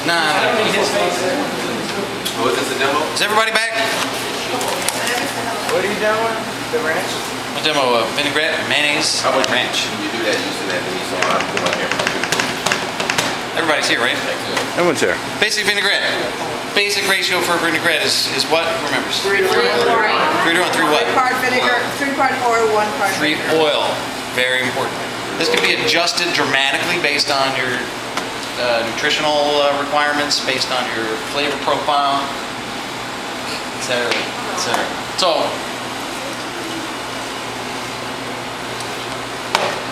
Oh, is this a demo? Is everybody back? What are you doing? The ranch? We'll demo vinaigrette, mayonnaise, How much ranch. can you do that using that mini so I'm put my hair? Everybody's here, right? Everyone's here. Basic vinaigrette. Basic ratio for vinaigrette is what? Who remembers? 3 to 1. 3 to 1, 3 what? 3 part vinegar, 3 part oil, 1 part 3 vinegar. oil. Very important. This can be adjusted dramatically based on your nutritional requirements, based on your flavor profile, etc., etc. So,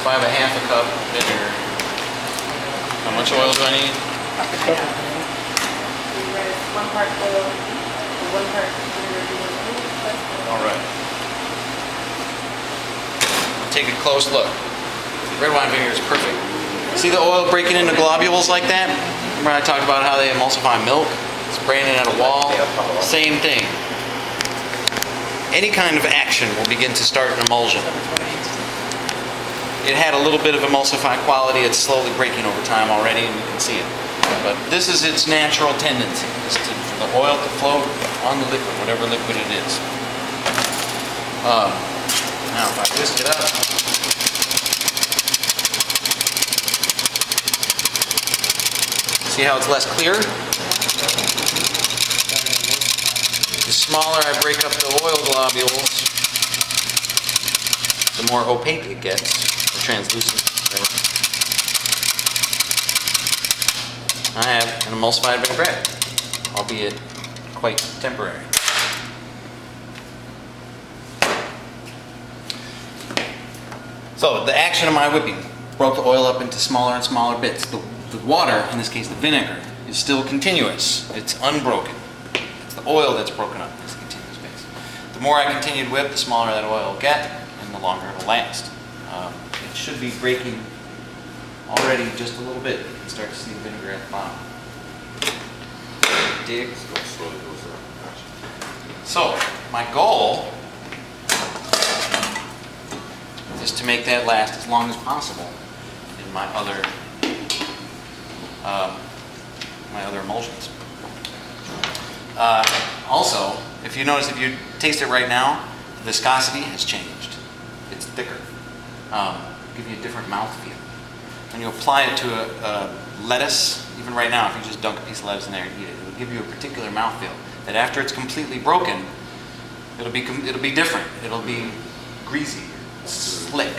if I have a half a cup of vinegar, how much oil do I need? 1 part oil, 1 part vinegar. All right. Take a close look. Red wine vinegar is perfect. See the oil breaking into globules like that? Remember I talked about how they emulsify milk? Spraying it at a wall? Same thing. Any kind of action will begin to start an emulsion. It had a little bit of emulsify quality. It's slowly breaking over time already, and you can see it. But this is its natural tendency, is for the oil to float on the liquid, whatever liquid it is. Now, if I whisk it up, see how it's less clear? The smaller I break up the oil globules, the more opaque it gets, or translucent. I have an emulsified vinaigrette, albeit quite temporary. So the action of my whipping broke the oil up into smaller and smaller bits. The water, in this case the vinegar, is still continuous. It's unbroken. It's the oil that's broken up in this continuous base. The more I continue to whip, the smaller that oil will get, and the longer it will last. It should be breaking already just a little bit. You can start to see the vinegar at the bottom. Dig. So, my goal is to make that last as long as possible in my other emulsions. Also, if you notice, if you taste it right now, the viscosity has changed. It's thicker. Give you a different mouthfeel. When you apply it to a lettuce, even right now, if you just dunk a piece of lettuce in there and eat it, it'll give you a particular mouthfeel that after it's completely broken, it'll be different. It'll be greasy, slick,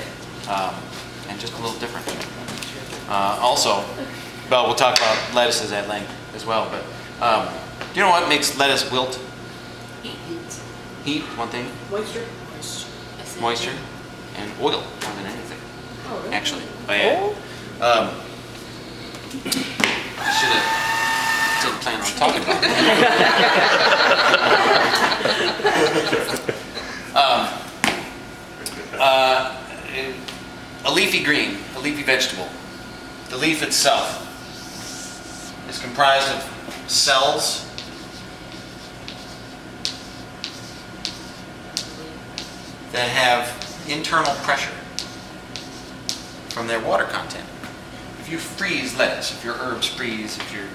and just a little different. Also, well, we'll talk about lettuces at length as well, but do you know what makes lettuce wilt? Heat. Heat, one thing. Moisture. Moisture. And oil, more than anything. Oh, really? Actually. Oh, yeah. I should have didn't plan on talking about it. A leafy green, a leafy vegetable. The leaf itself is comprised of cells that have internal pressure from their water content. If you freeze lettuce, if your herbs freeze, if your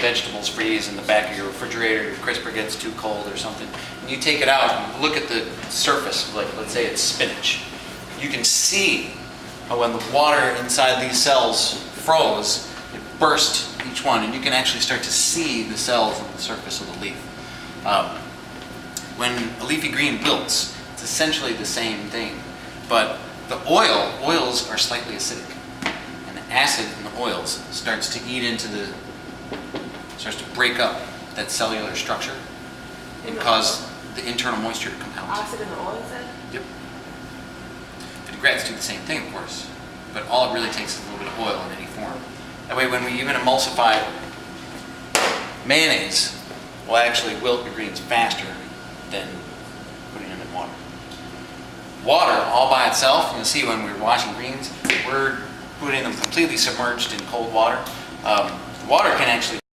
vegetables freeze in the back of your refrigerator, your crisper gets too cold or something, and you take it out and look at the surface, like let's say it's spinach, you can see how when the water inside these cells froze, it burst each one, and you can actually start to see the cells on the surface of the leaf. When a leafy green wilts, it's essentially the same thing, but the oils are slightly acidic, and the acid in the oils starts to break up that cellular structure and cause the internal moisture to come out. Acid in the oil, is that? Yep. Vinaigrettes do the same thing, of course, but all it really takes is a little bit of oil in any form. That way, when we even emulsify mayonnaise, we'll actually wilt the greens faster than putting them in water. Water, all by itself, you'll see when we're washing greens, we're putting them completely submerged in cold water. Water can actually